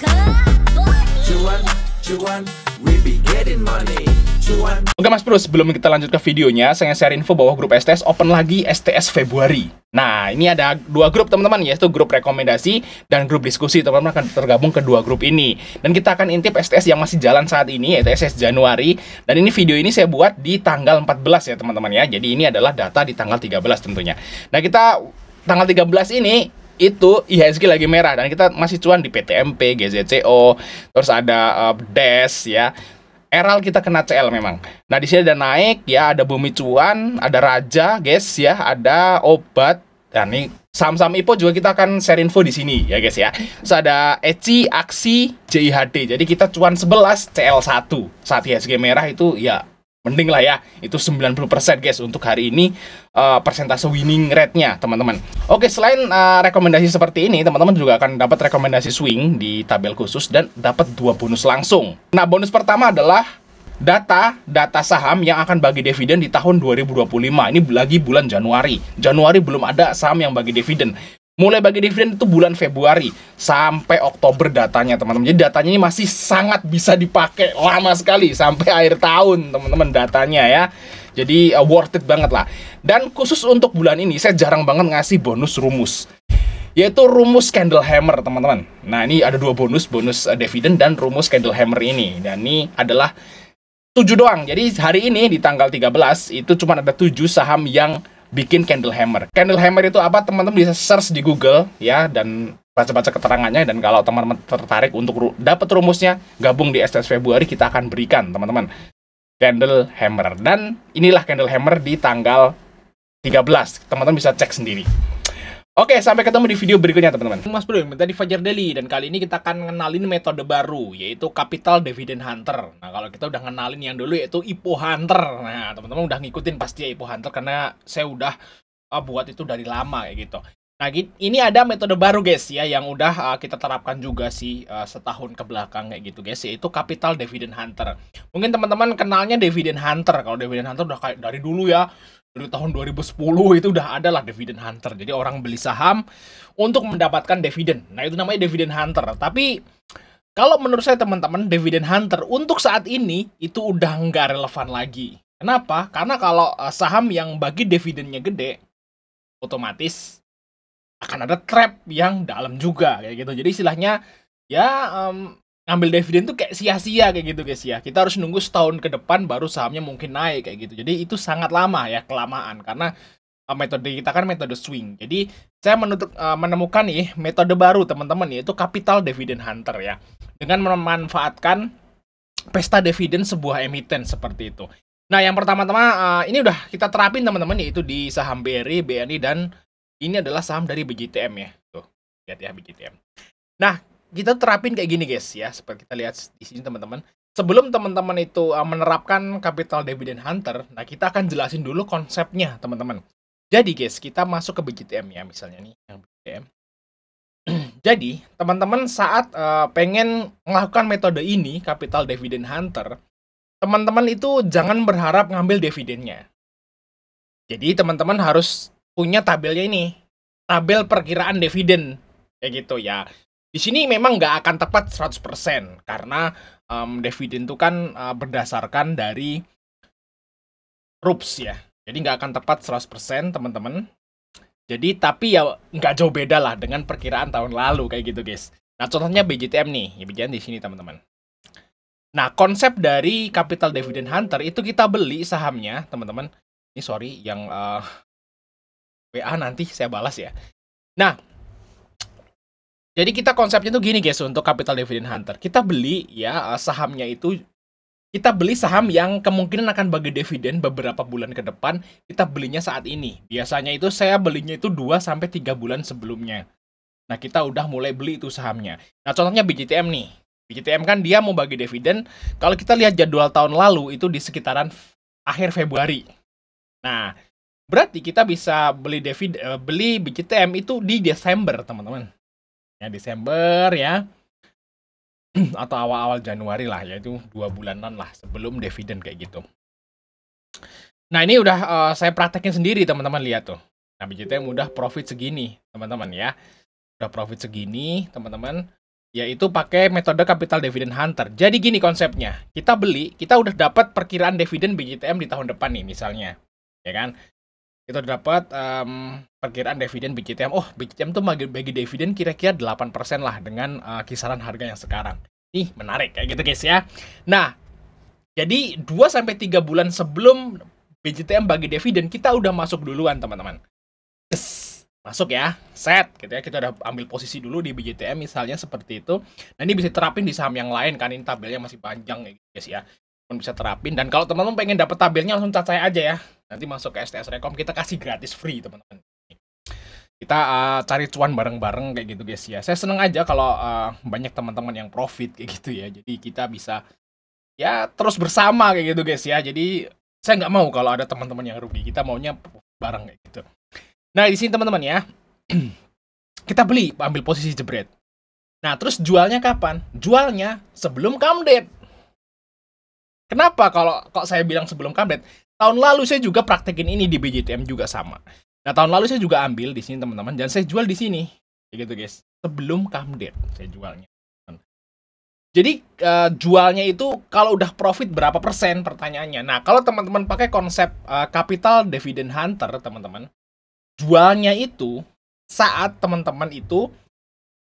Cuan, cuan, we be getting money. Cuan. Oke Mas Bro, sebelum kita lanjut ke videonya, saya share info bahwa grup STS open lagi STS Februari. Nah, ini ada dua grup teman-teman, yaitu grup rekomendasi dan grup diskusi. Teman-teman akan tergabung ke dua grup ini. Dan kita akan intip STS yang masih jalan saat ini, yaitu STS Januari. Dan ini video ini saya buat di tanggal 14 ya teman-teman ya. Jadi ini adalah data di tanggal 13 tentunya. Nah, kita tanggal 13 ini itu IHSG lagi merah dan kita masih cuan di PTMP, GZCO, terus ada DES ya. Eral kita kena CL memang. Nah, di sini ada naik ya, ada Bumi Cuan, ada Raja, guys ya, ada Obat. Dan ini saham-saham IPO juga kita akan share info di sini ya, guys ya. Terus ada ECI, Aksi, JIHD. Jadi kita cuan 11, CL1. Saat IHSG merah itu ya mending lah ya, itu 90% guys untuk hari ini persentase winning rate-nya teman-teman. Oke, selain rekomendasi seperti ini, teman-teman juga akan dapat rekomendasi swing di tabel khusus dan dapat 2 bonus langsung. Nah, bonus pertama adalah data saham yang akan bagi dividen di tahun 2025. Ini lagi bulan Januari. Januari belum ada saham yang bagi dividen. Mulai bagi dividen itu bulan Februari sampai Oktober datanya teman-teman. Jadi datanya ini masih sangat bisa dipakai lama sekali sampai akhir tahun teman-teman datanya ya. Jadi worth it banget lah. Dan khusus untuk bulan ini saya jarang banget ngasih bonus rumus, yaitu rumus candle hammer teman-teman. Nah, ini ada 2 bonus dividen dan rumus candle hammer ini. Dan ini adalah 7 doang. Jadi hari ini di tanggal 13 itu cuma ada 7 saham yang bikin candle hammer. Candle hammer itu apa? Teman-teman bisa search di Google ya dan baca-baca keterangannya. Dan kalau teman-teman tertarik untuk dapat rumusnya, gabung di STS Februari, kita akan berikan teman-teman candle hammer. Dan inilah candle hammer di tanggal 13. Teman-teman bisa cek sendiri. Oke, sampai ketemu di video berikutnya teman-teman. Mas Bro, minta di Fajar Daily, dan kali ini kita akan ngenalin metode baru, yaitu Capital Dividend Hunter. Nah, kalau kita udah ngenalin yang dulu yaitu IPO Hunter. Nah, teman-teman udah ngikutin pasti ya IPO Hunter, karena saya udah buat itu dari lama kayak gitu. Nah, ini ada metode baru guys ya, yang udah kita terapkan juga sih setahun ke belakang kayak gitu guys, yaitu Capital Dividend Hunter. Mungkin teman-teman kenalnya Dividend Hunter. Kalau Dividend Hunter udah kayak dari dulu ya, dari tahun 2010 itu udah ada lah Dividend Hunter. Jadi orang beli saham untuk mendapatkan dividen. Nah, itu namanya Dividend Hunter. Tapi kalau menurut saya teman-teman, Dividend Hunter untuk saat ini itu udah nggak relevan lagi. Kenapa? Karena kalau saham yang bagi dividennya gede, otomatis akan ada trap yang dalam juga kayak gitu. Jadi istilahnya ya ngambil dividen tuh kayak sia-sia kayak gitu guys ya. Kita harus nunggu setahun ke depan baru sahamnya mungkin naik kayak gitu. Jadi itu sangat lama ya, kelamaan, karena metode kita kan metode swing. Jadi saya menemukan nih metode baru teman-teman, yaitu Capital Dividend Hunter ya, dengan memanfaatkan pesta dividen sebuah emiten seperti itu. Nah, yang pertama-tama ini udah kita terapin teman-teman, yaitu di saham BRI, BNI, dan ini adalah saham dari BJTM ya. Tuh, lihat ya BJTM. Nah, kita terapin kayak gini guys ya, seperti kita lihat di sini teman-teman. Sebelum teman-teman itu menerapkan Capital Dividend Hunter, nah kita akan jelasin dulu konsepnya teman-teman. Jadi guys, kita masuk ke BJTM ya, misalnya nih yang BJTM. Jadi teman-teman saat pengen melakukan metode ini, Capital Dividend Hunter, teman-teman itu jangan berharap ngambil dividennya. Jadi teman-teman harus punya tabelnya ini, tabel perkiraan dividen kayak gitu ya. Di sini memang nggak akan tepat 100% karena dividen itu kan berdasarkan dari RUPS ya. Jadi nggak akan tepat 100% teman-teman. Jadi tapi ya nggak jauh beda lah dengan perkiraan tahun lalu kayak gitu guys. Nah, contohnya BJTM nih, ya BJTM di sini teman-teman. Nah, konsep dari Capital Dividend Hunter itu kita beli sahamnya teman-teman. Ini sorry yang WA nanti saya balas ya. Nah, jadi kita konsepnya tuh gini guys, untuk Capital Dividend Hunter. Kita beli ya sahamnya itu, kita beli saham yang kemungkinan akan bagi dividen beberapa bulan ke depan, kita belinya saat ini. Biasanya itu saya belinya itu 2-3 bulan sebelumnya. Nah, kita udah mulai beli itu sahamnya. Nah, contohnya BJTM nih. BJTM kan dia mau bagi dividen, kalau kita lihat jadwal tahun lalu itu di sekitaran akhir Februari. Nah, berarti kita bisa beli BJTM itu di Desember teman-teman. Ya, Desember ya, atau awal-awal Januari lah, yaitu 2 bulanan lah sebelum dividen kayak gitu. Nah, ini udah saya praktekin sendiri teman-teman, lihat tuh. Nah, BJTM udah profit segini teman-teman ya, udah profit segini teman-teman. yaitu pakai metode capital dividend hunter. Jadi gini konsepnya, kita beli, kita udah dapat perkiraan dividen BJTM di tahun depan nih misalnya, ya kan? Kita udah dapat perkiraan dividen BJTM. Oh, BJTM tuh bagi dividen kira-kira 8% lah dengan kisaran harga yang sekarang. Ih, menarik kayak gitu guys ya. Nah, jadi 2-3 bulan sebelum BJTM bagi dividen, kita udah masuk duluan teman-teman. Masuk ya, set gitu ya, kita udah ambil posisi dulu di BJTM misalnya seperti itu. Nah ini bisa terapin di saham yang lain kan, ini tabelnya masih panjang ya guys ya, bisa terapin. Dan kalau teman-teman pengen dapat tabelnya langsung cat saya aja ya, nanti masuk ke STS Rekom, kita kasih gratis free teman-teman. Kita cari cuan bareng-bareng kayak gitu guys ya. Saya seneng aja kalau banyak teman-teman yang profit kayak gitu ya, jadi kita bisa ya terus bersama kayak gitu guys ya. Jadi saya nggak mau kalau ada teman-teman yang rugi, kita maunya bareng kayak gitu. Nah, di sini teman-teman ya, kita beli, ambil posisi jebret. Nah, terus jualnya kapan? Jualnya sebelum come date. Kenapa kalau saya bilang sebelum come date? Tahun lalu saya juga praktekin ini di BJTM juga sama. Nah, tahun lalu saya juga ambil di sini teman-teman, dan saya jual di sini. Kayak gitu guys, sebelum come date saya jualnya. Jadi jualnya itu kalau udah profit berapa persen pertanyaannya. Nah, kalau teman-teman pakai konsep capital dividend hunter teman-teman, jualnya itu saat teman-teman itu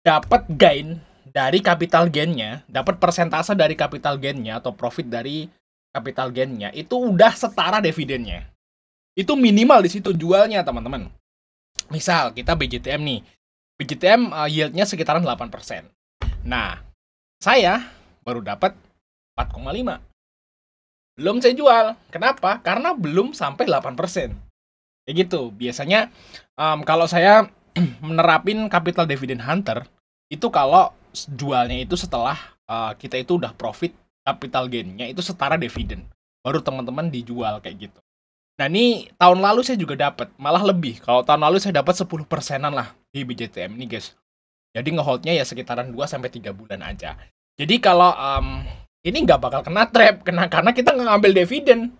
dapat gain dari capital gain-nya, dapat persentase dari capital gain-nya atau profit dari capital gain-nya, itu udah setara dividennya. Itu minimal di situ jualnya, teman-teman. Misal kita BJTM nih. BJTM yield-nya sekitaran 8%. Nah, saya baru dapat 4,5. Belum saya jual. Kenapa? Karena belum sampai 8%. Kayak gitu. Biasanya kalau saya menerapin capital dividend hunter, itu kalau jualnya itu setelah kita itu udah profit, capital gain-nya itu setara dividen. Baru teman-teman dijual kayak gitu. Nah ini tahun lalu saya juga dapat, malah lebih. Kalau tahun lalu saya dapat 10%-an lah di BJTM ini guys. Jadi ngeholdnya ya sekitaran 2-3 bulan aja. Jadi kalau ini nggak bakal kena trap, karena kita nggak ngambil dividen.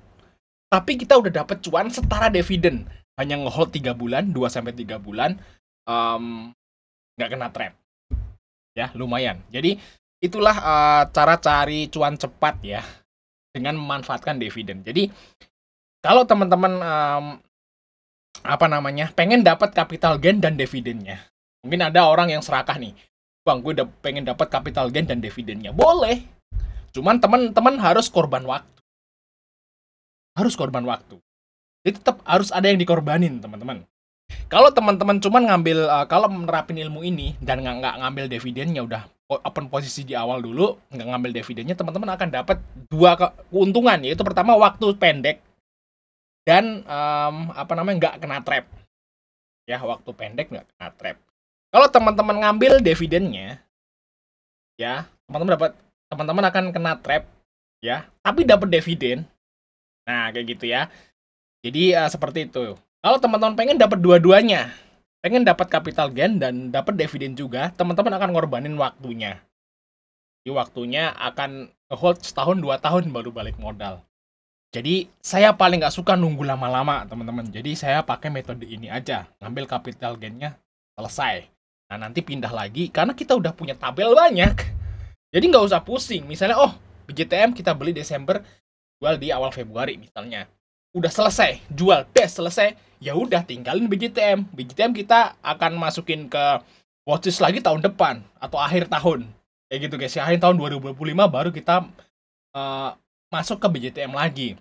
Tapi kita udah dapat cuan setara dividen. Hanya ngehold 3 bulan, 2-3 bulan, nggak kena trap. Ya, lumayan. Jadi, itulah cara cari cuan cepat ya, dengan memanfaatkan dividen. Jadi, kalau teman-teman, pengen dapat capital gain dan dividennya. Mungkin ada orang yang serakah nih, Bang, gue udah pengen dapat capital gain dan dividennya. Boleh. Cuman teman-teman harus korban waktu. Harus korban waktu. Jadi tetap harus ada yang dikorbanin, teman-teman. Kalau teman-teman cuman ngambil, kalau menerapin ilmu ini dan nggak ngambil dividennya, udah open posisi di awal dulu, nggak ngambil dividennya, teman-teman akan dapat 2 keuntungan, yaitu pertama waktu pendek dan nggak kena trap. Ya, waktu pendek nggak kena trap. Kalau teman-teman ngambil dividennya, ya teman-teman akan kena trap, ya, tapi dapat dividen. Nah, kayak gitu ya. Jadi seperti itu. Kalau teman-teman pengen dapat dua-duanya, pengen dapat capital gain dan dapat dividen juga, teman-teman akan ngorbanin waktunya. Di waktunya akan hold setahun 2 tahun baru balik modal. Jadi saya paling nggak suka nunggu lama-lama, teman-teman. Jadi saya pakai metode ini aja, ngambil capital gain-nya selesai. Nah nanti pindah lagi karena kita udah punya tabel banyak. Jadi nggak usah pusing. Misalnya BJTM kita beli Desember, jual di awal Februari misalnya. Udah selesai, jual, selesai, ya udah tinggalin BJTM. BJTM kita akan masukin ke watchlist lagi tahun depan atau akhir tahun. Kayak gitu guys, ya, akhir tahun 2025 baru kita masuk ke BJTM lagi.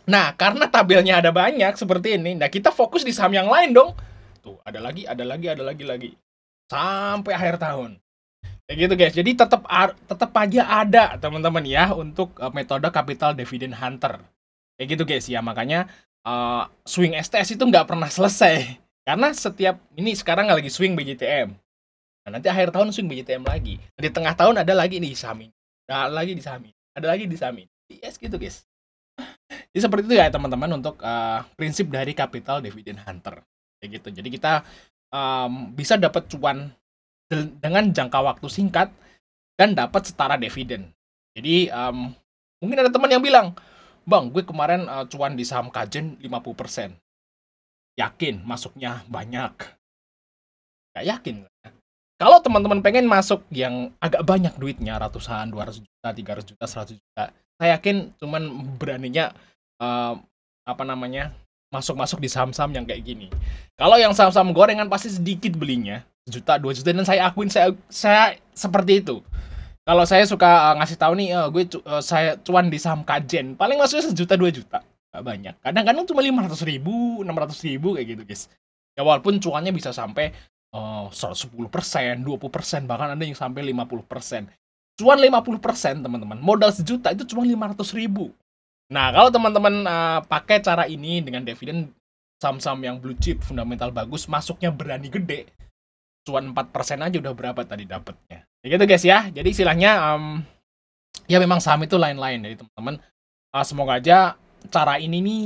Nah, karena tabelnya ada banyak seperti ini, nah kita fokus di saham yang lain dong. Tuh, ada lagi. Sampai akhir tahun. Kayak gitu guys. Jadi tetap aja ada teman-teman ya untuk metode capital dividend hunter. Kayak gitu guys ya, makanya swing STS itu nggak pernah selesai. Karena setiap ini sekarang lagi swing BJTM. Nah, nanti akhir tahun swing BJTM lagi. Di tengah tahun ada lagi nih sahamin. Ada lagi di sahamin. Ada lagi di sahamin. Yes gitu guys. Jadi seperti itu ya teman-teman untuk prinsip dari capital dividend hunter. Kayak gitu. Jadi kita bisa dapat cuan dengan jangka waktu singkat dan dapat setara dividen. Jadi mungkin ada teman yang bilang, Bang, gue kemarin cuan di saham Kajen 50%. Yakin masuknya banyak? Gak yakin. Kalau teman-teman pengen masuk yang agak banyak duitnya, ratusan, 200 juta, 300 juta, 100 juta, saya yakin cuman beraninya apa namanya, masuk-masuk di saham-saham yang kayak gini. Kalau yang saham-saham gorengan pasti sedikit belinya, sejuta, 2 juta, dan saya akuin saya seperti itu. Kalau saya suka ngasih tahu nih, saya cuan di saham Kajen, paling masuknya sejuta, 2 juta, nggak banyak. Kadang-kadang cuma 500.000, 600.000 kayak gitu, guys. Ya walaupun cuannya bisa sampai 10%, 20%, bahkan ada yang sampai 50%. Cuan 50%, teman-teman. Modal sejuta itu cuma 500.000. Nah, kalau teman-teman pakai cara ini dengan dividen saham-saham yang blue chip, fundamental bagus, masuknya berani gede, cuan 4% aja udah berapa tadi dapatnya. Ya gitu guys ya. Jadi istilahnya ya memang saham itu lain-lain. Jadi teman-teman semoga aja cara ini nih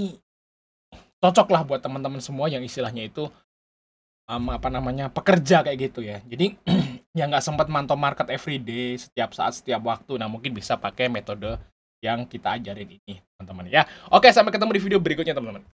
cocok lah buat teman-teman semua yang istilahnya itu apa namanya, pekerja kayak gitu ya. Jadi yang nggak sempat mantau market everyday, setiap saat, setiap waktu. Nah, mungkin bisa pakai metode yang kita ajarin ini, teman-teman ya. Oke, sampai ketemu di video berikutnya, teman-teman.